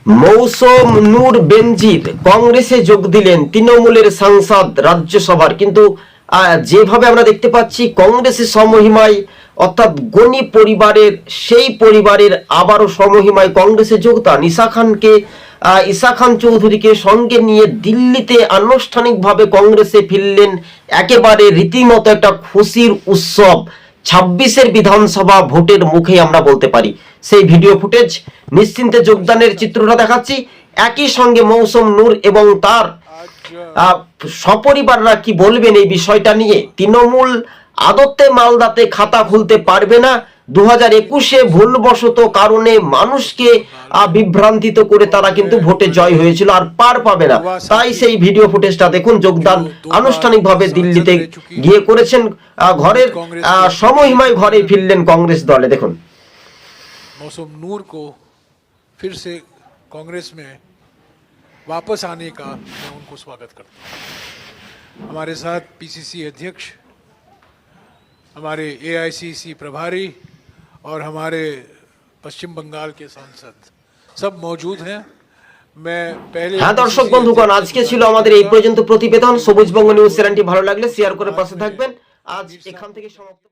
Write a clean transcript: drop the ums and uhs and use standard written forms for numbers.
মৌসুম নূর বেনজির কংগ্রেসে যোগ দিলেন, তৃণমূলের সাংসদ রাজ্যসভার। কিন্তু যেভাবে আমরা দেখতে পাচ্ছি কংগ্রেসের সমহিমায় অর্থাৎ গনি পরিবারের সেই পরিবারের আবারও সমহিমায় কংগ্রেসে যোগদান। ঈসা খান চৌধুরীকে সঙ্গে নিয়ে দিল্লিতে আনুষ্ঠানিকভাবে কংগ্রেসে ফিরলেন। একেবারে রীতিমতো একটা খুশির উৎসব 26-এর বিধানসভা ভোটের মুখে আমরা বলতে পারি। সেই ভিডিও ফুটেজ নিশ্চিন্তে যোগদানের চিত্রটা দেখাচ্ছি। একই সঙ্গে মৌসুম নূর এবং তার সপরিবাররা কি বলবেন এই বিষয়টা নিয়ে। তৃণমূল আদতে মালদাতে খাতা খুলতে পারবে না। 2021-এ ভুলবশত কারণে মানুষকে বিভ্রান্তিত করে তারা কিন্তু ভোটে জয় হয়েছিল, আর পার পাবে না। তাই সেই ভিডিও ফুটেজটা দেখুন। যোগদান আনুষ্ঠানিকভাবে দিল্লিতে গিয়ে করেছেন। ঘরের সমহিমায় ঘরে ফিরলেন কংগ্রেস দলে। দেখুন, मौसम नूर को फिर से कांग्रेस में वापस आने का मैं उनको स्वागत करता हूँ। हमारे साथ पीसीसी अध्यक्ष, हमारे एआईसीसी प्रभारी और हमारे पश्चिम बंगाल के सांसद सब मौजूद हैं। मैं पहले দর্শক বন্ধুগণ, আজকে ছিল আমাদের এই পর্যন্ত প্রতিবেদন। সবুজ বঙ্গ নিউজ চ্যানেলটি ভালো লাগলে শেয়ার করে পাশে থাকবেন। আজ এখান থেকে সমাপ্ত।